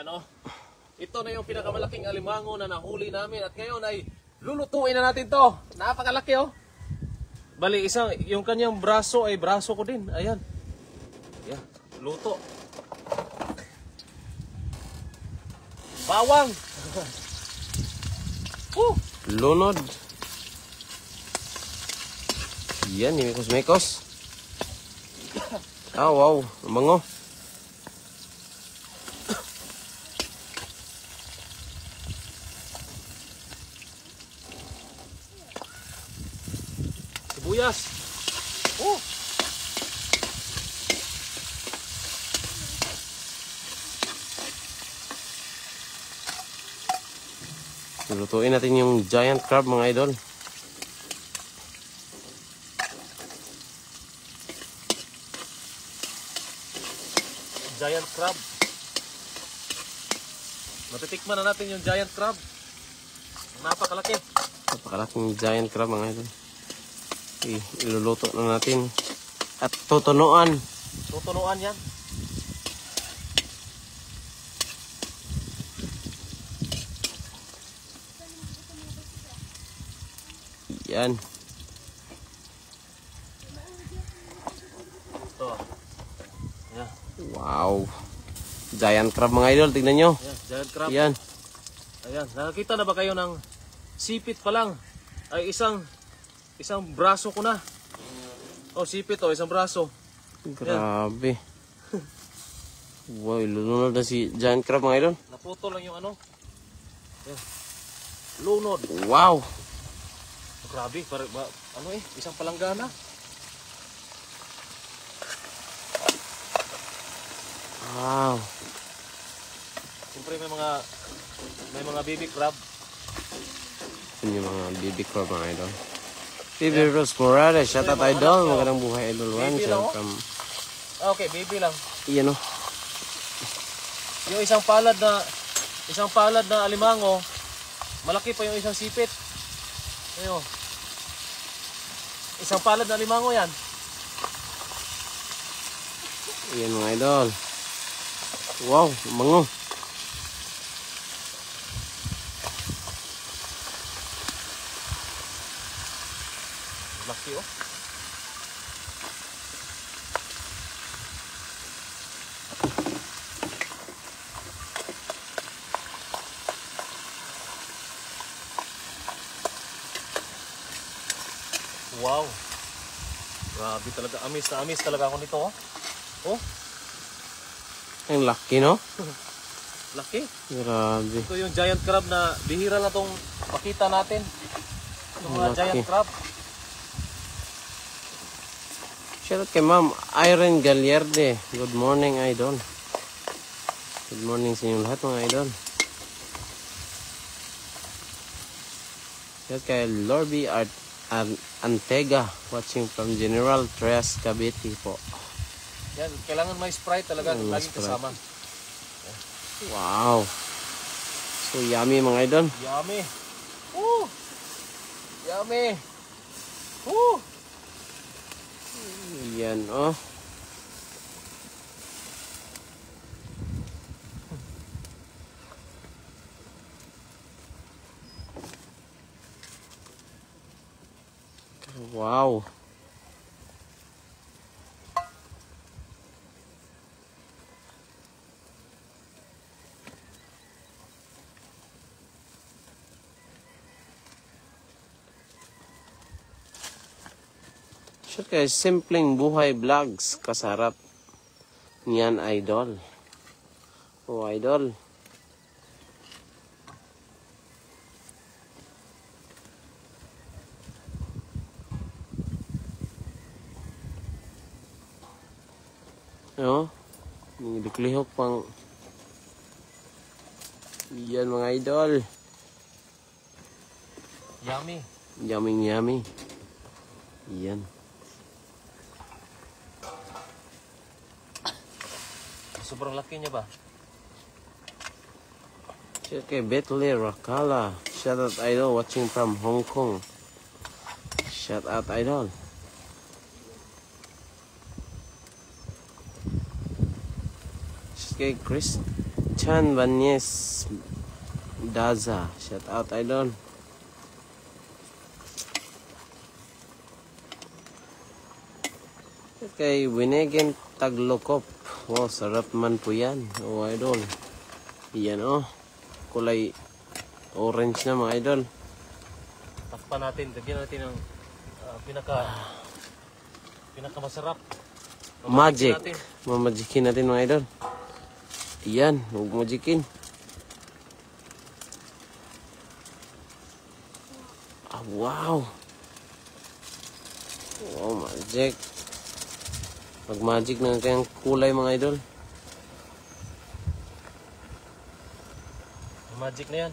Yan o. Ito na yung pinakamalaking alimango na nahuli namin. At ngayon ay lulutuin na natin to. Napakalaki oh. Bali, yung kanyang braso ay braso ko din. Ayan. Yan. Luto. Bawang. Lunod. Yan, mekos-mekos. Ah, wow. Mango. Sibuyas. Lutuin natin yung giant crab mga idol. Giant crab. Matitikman na natin yung giant crab. Napakalaki. Napakalaking giant crab mga idol. Iluluto na natin. At tutunuan. Tutunuan yan. Yan. Ito. Yan. Wow. Giant crab mga idol. Tignan nyo. Yan, giant crab. Yan. Ayan. Nakakita na ba kayo ng sipit pa lang? Ay isang braso ko na. Oh, sipit oh. Isang braso. Grabe. Wow. Ilunod na si giant crab mga idol. Naputo lang yung ano. Yan. Lunod. Wow. Grabe, isang palanggana. Wow. Siyempre may mga baby crab. Yun yung mga baby crab mga idol. Baby Rose Morales, shout out idol. Magandang buhay idol one. Shout from... Okay, baby lang. Iyan o. Yung isang palad na alimango, malaki pa yung isang sipit. Ayun. Isang palad na alimango yan. Iyan mga idol. Wow, mango. Laki oh. Wow. Grabe talaga. Amis na amis talaga ako nito oh. Oh. Ang laki no? Laki. Grabe. Ito yung giant crab na bihira na tong makita natin. Itong mga giant crab. Shout out kay Ma'am Irene Gagliarde. Good morning, idol. Good morning sa inyong lahat, mga idol. Shout out kay Lorby Antega, watching from General Trias, Cavite po. Yan, kailangan may Sprite talaga. Laging kasama. Wow. So yummy, mga idol. Yummy. Woo! Yummy. Woo! Yan, oh. Wow. Sure guys, simpleng buhay vlogs, kasarap niyan idol. Oh idol. No? Niklihok pang yan mga idol. Yummy. Yummy. Yan. Sobrang laki niya ba? Shout kay Betley Rakala. Shout out idol watching from Hong Kong. Shout out idol. Shout kay Chan Banyes Daza. Shout out, idol. Kay Winegen Taglokop. Wow, sarap man po yan. Oh, idol. Yan, oh. Kulay orange na, mga idol. Takpan natin, lagyan natin ng pinaka masarap. Magic. Natin. Mamagikin natin, mga idol. Yan, huwag magikin. Ah, wow. Wow, magic. Mag-magic ng kayang kulay, mga idol. Magic na yan.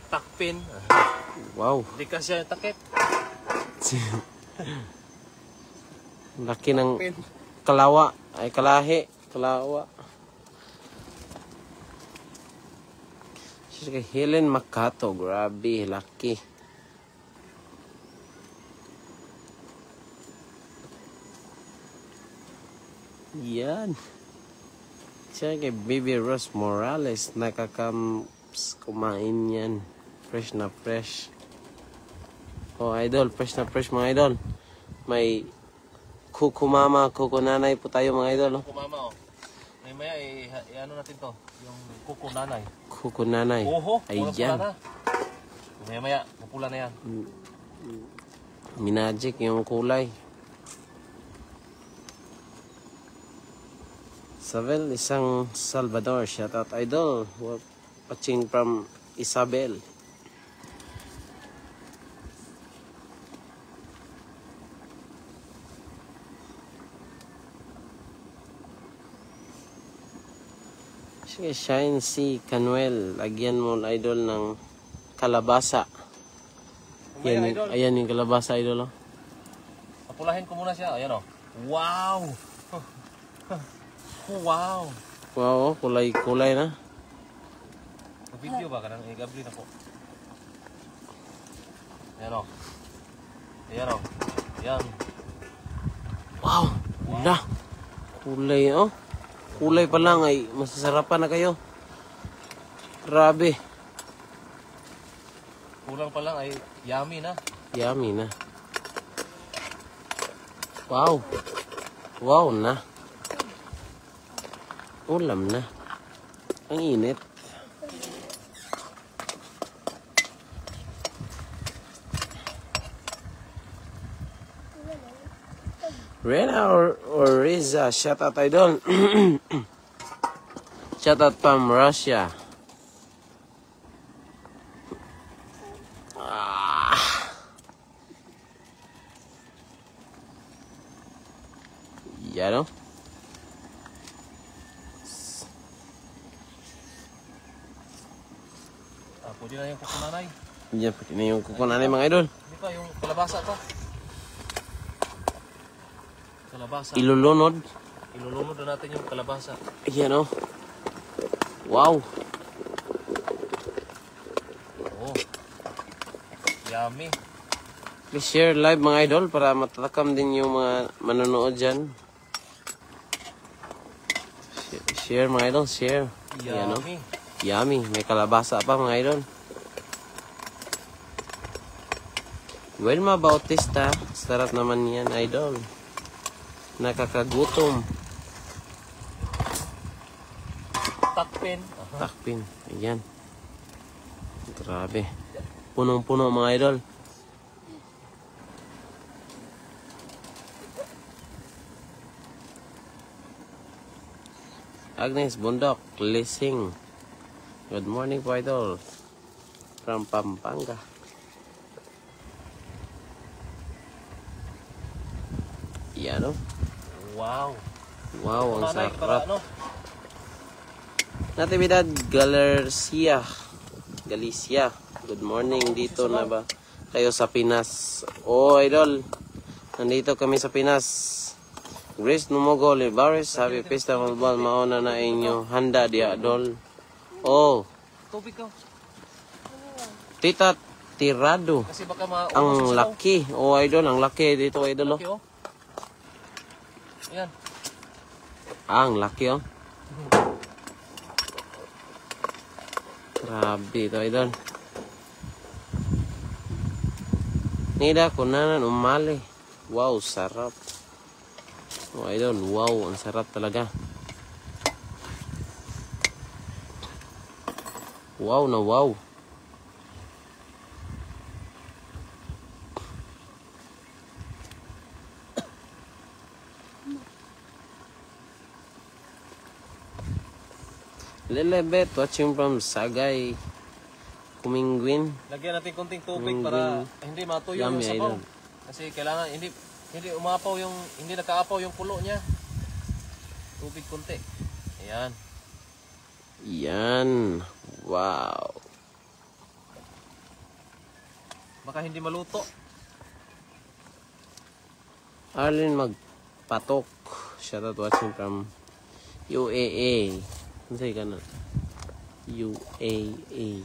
Takpin. Wow. Hindi ka siya takip. Laki ng Takpin. kalawa. Ay, kalahi. Kalawa. Siya kay Helen Makato. Grabe, laki. Yan. Siya kay Baby Rose Morales. Kumain yan. Fresh na fresh. Oh, idol. Fresh na fresh, mga idol. May kuko mama, kuko nanay po tayo, mga idol. Oh. Kumama, oh. Maya, ano natin to? Yung kuko nanay. Kuko nanay. Oho, ayan. Maya, mapula na yan. Minagic yung kulay. Isabel, isang Salvador. Shout out, idol. Watching from Isabel. Sige, Shine si Canuel. Lagyan mo, idol, ng kalabasa. Maya, Yan, idol. ayan yung kalabasa, idol. Oh. Papulahin ko muna siya. Ayan, oh. Wow! Wow! Wow, oh, kulay na. Video ba? Kanang i-gabli na po. Ayan, oh. Ayan, oh. Ayan. Wow, wala. Kulay, oh. Kulay pa lang ay masasarapan na kayo. Grabe. Kulang pa lang ay yummy na. Yummy na. Wow. Wow na. Ulam na. Ang init. Rena or Riza, shout out, idol. Shout out from Russia. Yan, oh. Pwede na yung kukunanay. Yan, pati na yung kukunanay, mga idol. Hindi pa, yung kalabasa to. Kalabasa. Ilulunod. Ilulunod na natin yung kalabasa. Yan, oh. Wow. Oh. Yummy. Please share live, mga idol, para matatakam din yung mga manonood dyan. Share, mga idol, share. Yan, oh. Yummy. Yummy. May kalabasa pa, mga idol. Wilma Bautista. Sarap naman yan, idol. Nakakagutom. Takpin. Takpin. Ayan. Grabe. Punong-puno, mga idol. Agnes Bundok. Lising. Good morning po, idol. From Pampanga. Yan, oh. Wow. Wow, ang Kukunanay para sarap. ano? Natividad Galicia. Good morning. Dito na ba kayo sa Pinas? Oh, idol. Nandito kami sa Pinas. Grace Numogo Olivares. Happy Festival Ball. Mauna na inyo. Handa di idol. Oh, Tubig ka. Tita Tirado. Kasi baka maubos Ang laki. Oh, idol. Ang laki dito, idol. Laki, Oh. oh. Ayan. Ah, ang laki, oh. Grabe ito, idol. Nida, kunanan, umali. Wow, sarap. Oh, idol, wow, ang sarap talaga. Wow na wow. Lelebet, watching from Sagay, Kumingwin. Lagyan natin konting tubig Mm, para hindi matuyo yung Yummy, sabaw. idol. Kasi kailangan hindi umapaw yung hindi nakaapaw yung kulo niya. Tubig konti. Ayan. Yan. Wow. Baka hindi maluto. Arlene Magpatok. Shout out watching from UAA. Ano sa'yo ka na? UAA.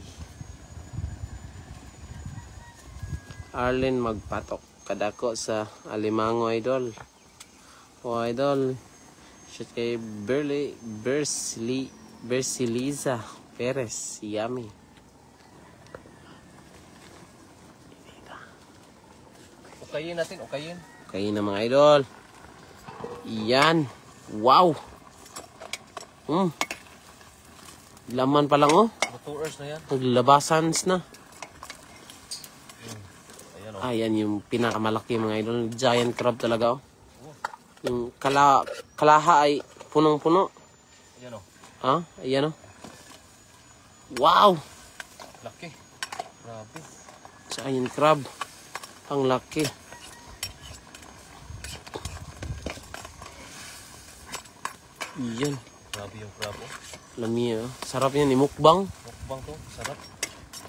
Arlene Magpatok. Kadako sa Alimango, idol. O, idol. Shout kay Bersiliza Perez. Yummy. Ukayin natin, ukayin. Kain na mga idol. Yan. Wow. Laman pa lang oh. 2 hours na yan. Naglabasans na. Ayan o. Ayan yung pinakamalaki mga idol. Giant crab talaga oh. Yung kalaha ay punong-puno. Ayan o. Ha? Ayan oh. Wow. Laki. Grabe. Giant crab. Ang laki. Yan. Grabe yung crab o. Lami oh. Sarap yan. Imukbang. Mukbang to. Sarap.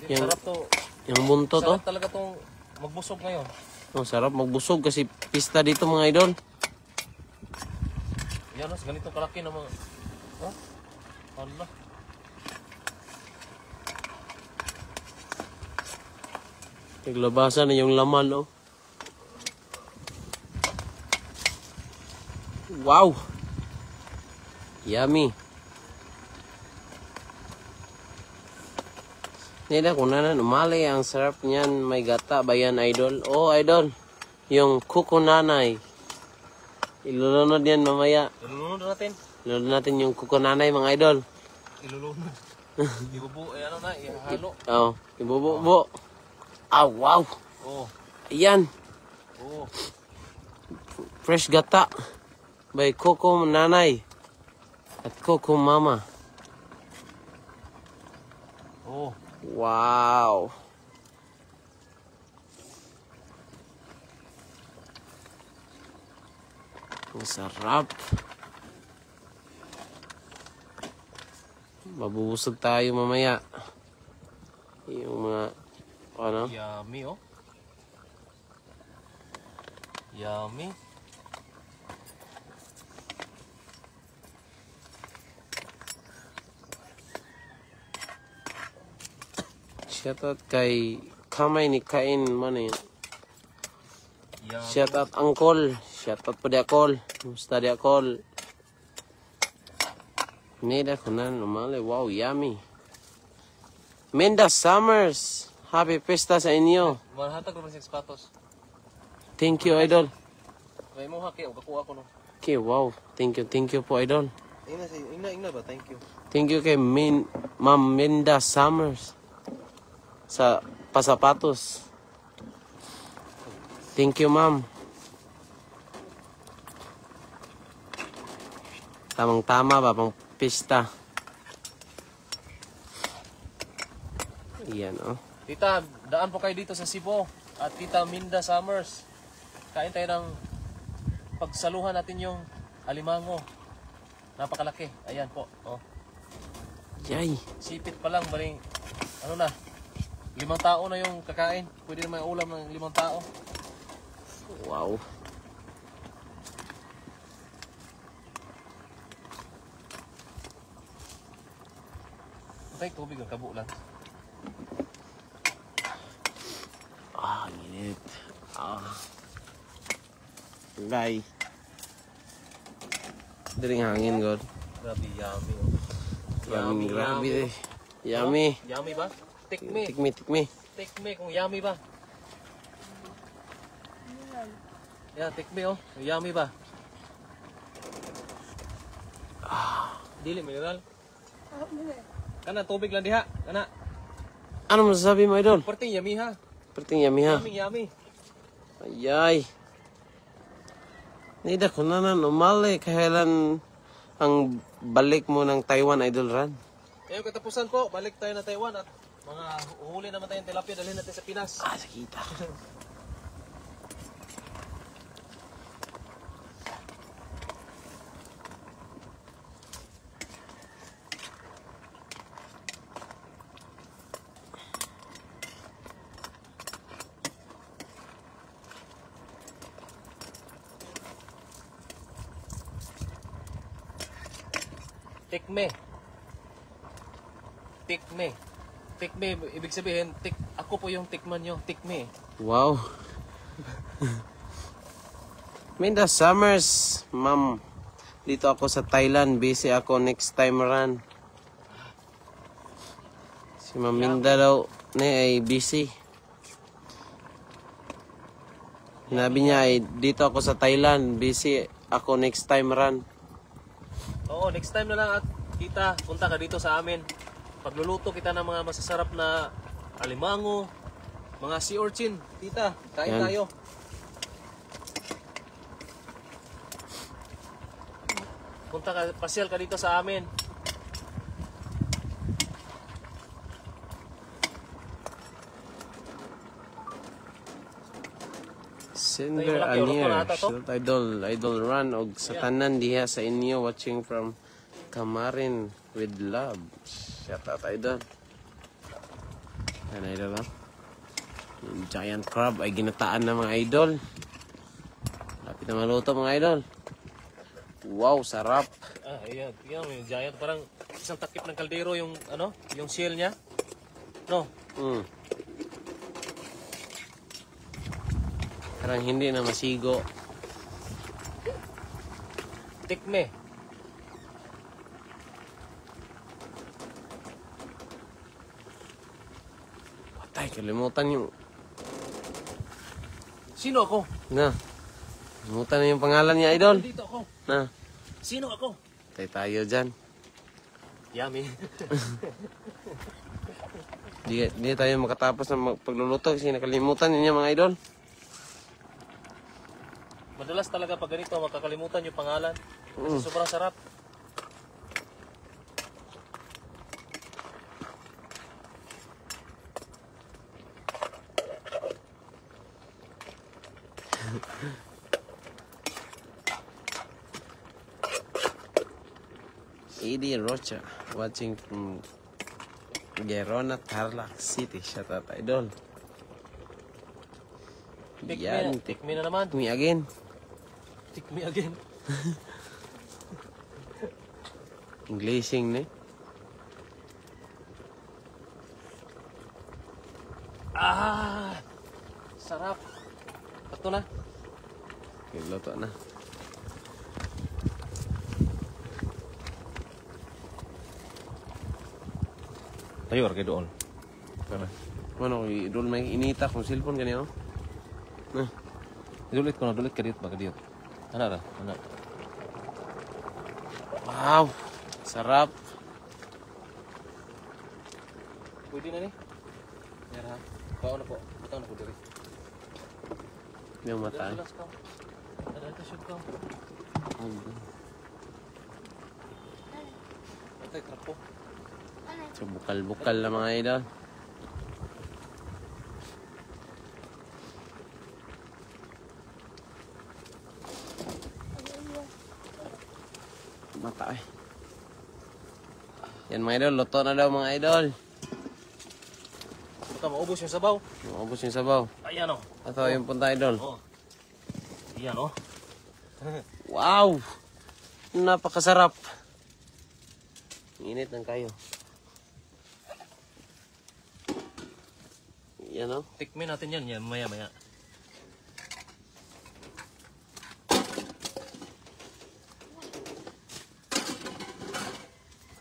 Yan. Sarap to. Yung buntot oh. Sarap talaga tong magbusog ngayon. Oh, sarap magbusog kasi pista dito mga idol. Yan o. Ganito kalaki na mga... Oh? Hala. Naglabasan na yung laman oh. Wow. Yummy. Nila kunanan umali ang sarap niyan, may gata ba yan idol? Oh idol, yung kuko nanay. Ilulunod yan mamaya. Ilulunod natin. Ilulunod natin yung kuko nanay mga idol. Ilulunod. Ibubu, ano na, ihalo. Oh, ibububo. Ah, wow. Oh. Ayan, Oh. fresh gata. By kuko nanay at kuko mama. Oh. Wow. Ang sarap. Mabubusog tayo mamaya. Yung mga ano? Yummy oh. Yummy. Shoutout kay Kamay ni Kain man yun. Yummy. Shoutout Uncle. Shoutout po di Akol. Musta di Akol. Nida kunan umali. Wow, yummy. Minda Summers. Happy Pesta sa inyo. Manhatag naman sa sapatos. Thank you, idol. May mo haki, kakuha ko no. Okay, wow. Thank you po, idol. Ina ba? Thank you. Thank you kay Ma'am Minda Summers sa pasapatos. Thank you, ma'am. Tamang-tama ba pang pista? Yan, oh. Tita, daan po kayo dito sa Cebu at Tita Minda Summers. Kain tayo ng pagsaluhan natin yung alimango. Napakalaki. Ayan po. Oh. Yay. Sipit pa lang, baling ano na, 5 tao na yung kakain. Pwede na may ulam ng 5 tao. Wow. Patay tubig ang kabo lang. Ah, init. Ah. Bye. Daling hangin, God. Grabe, yummy. Oh. Grabe, grabe eh. Yummy. Yummy ba? Tikme. Tikmi, tikmi. Tikme kung yummy ba? Yeah, tikme oh. Yummy ba? Dili mineral. Kana tubig lang diha. Kana. Ano masasabi mo, idol? Perting yummy ha. Perting yummy ha. Yummy. Ayay. Nida ko na umali. Kailan ang balik mo ng Taiwan, Idol Ran? Ngayon katapusan po, balik tayo na Taiwan at mga uhuli naman tayong tilapia, dalhin natin sa Pinas. Sakita. Tikme. Tikme. Tikme, ibig sabihin, ako po yung tikman nyo. Tikme. Wow. Minda Summers, ma'am. Dito ako sa Thailand. Busy ako next time run. Si Ma'am Minda daw ay busy. Sinabi niya ay dito ako sa Thailand. Busy ako next time run. Oo, next time na lang at kita, punta ka dito sa amin. Pagluluto kita ng mga masasarap na alimango, mga sea urchin. Tita, kain Yan. tayo. Punta ka, pasyal ka dito sa amin. Sender Tayo, malaki, Anier, ulo ko na ata to. shout idol run og sa tanan diha sa inyo watching from Kamarin with love. Shout out idol. Yan idol ha. Yung giant crab ay ginataan ng mga idol. Lapit na maluto mga idol. Wow, sarap. Ah, ayan, tingnan mo yung giant. Parang isang takip ng kaldero yung, ano, yung shell niya. No? Mm. Parang hindi na masigo. Tikme. Patay, kalimutan yung... Sino ako? Na. Kalimutan na yung pangalan niya, idol. Dito ako. Na. Sino ako? Patay tayo dyan. Yummy. Di tayo makatapos ng pagluluto kasi nakalimutan niya mga idol. Madalas talaga pag ganito, makakalimutan yung pangalan. Kasi sobrang sarap. Eddie Rocha, watching from Gerona, Tarlac City. Shout out, idol. Yan, Tikme na naman. me again. Tikme again. Englishing ni. Ah! Sarap. Ito na. Luto na. Tayo, kayo doon. Ano, idol may inita kung cellphone ganyan, no? Nah, Dulit ko na, dulit ka dito, baka dito. Ano ra? Ano? wow, sarap. Pwede na ni? Yara. Kao na po. Bataw na po diri. Yung mata. Relax ka. Ada ito shoot ka. Patay trapo. So, bukal-bukal na mga idol. Mata eh. Yan mga idol, luto na daw mga idol. Baka maubos yung sabaw. Maubos yung sabaw. Ayan o. Ito yung punta idol. Oh. Ayan o. Wow! Napakasarap. Init ng kayo. Yan o. Tikmin natin yan. Yan, maya-maya.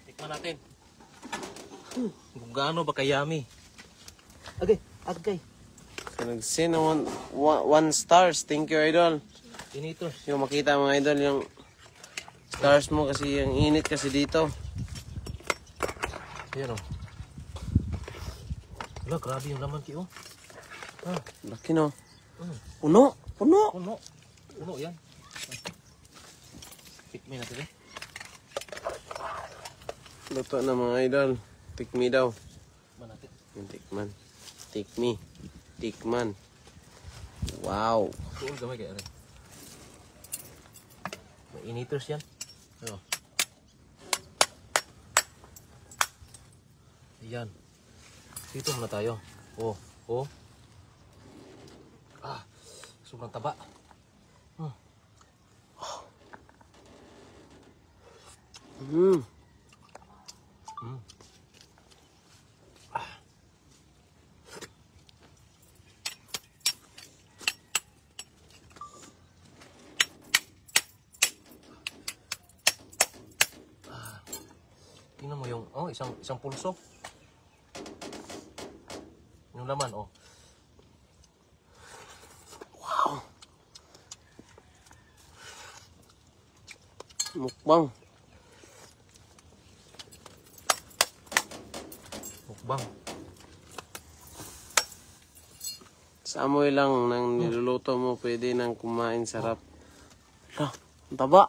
Tikman natin. Kung gaano ba kayami. Agay. So, nag-send ng one stars. Thank you, idol. Tinito. Yung makita mga idol, yung stars mo kasi yung init kasi dito. Ayan o. Wala, grabe yung laman ki oh. Laki no. Puno. Puno yan. Tikmin natin eh. Luto na mga idol. Tikmi daw. Man natin. Yung tikman. Tikman. Wow. Tuon gamay kaya rin. May initers yan. Ano? Ayan. Dito muna tayo. Oh. Sobrang taba. Tingnan mo yung isang pulso. Yung laman Mukbang. Sa amoy lang ng niluluto mo, pwede nang kumain, sarap. Hala, ang taba.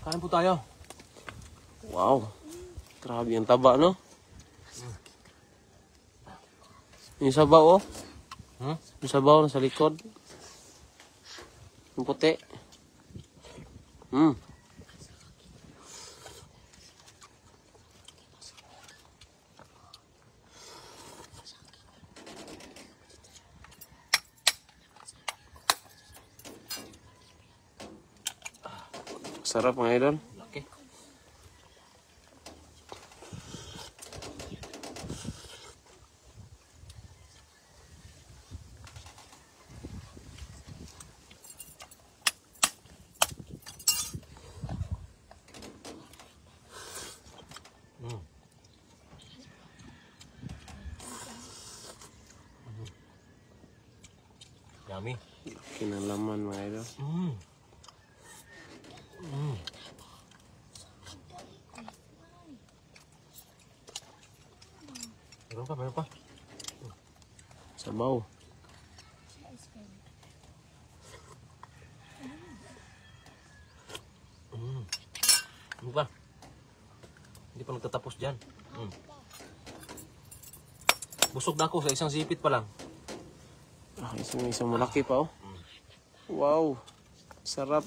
Kain po tayo. Wow. Grabe ang taba, no? Yung sabaw, oh. Yung sabaw na sa likod. Yung puti. Sarap mga idol. Laki. Yummy. Kinalaman mga idol. Meron pa. Sabaw. Ano ba? Hindi pa nagtatapos dyan. Busog na ako sa isang sipit pa lang. Isang malaki pa, oh. Wow. Sarap.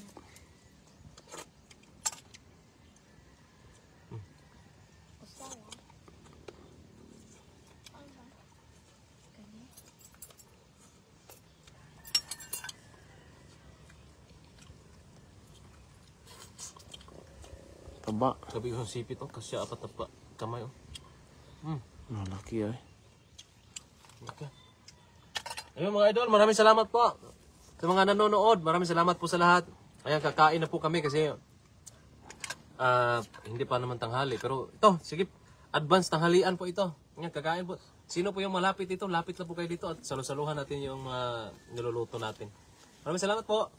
Taba. Gabi yung sipit kasi apat na kamay Malaki, eh. Okay. Ayun mga idol, maraming salamat po sa mga nanonood. Maraming salamat po sa lahat. Ayan, kakain na po kami kasi hindi pa naman tanghali. Pero ito, sige, advance tanghalian po ito. Ayan, kakain po. Sino po yung malapit dito? Lapit lang po kayo dito at salusaluhan natin yung niluluto natin. Maraming salamat po.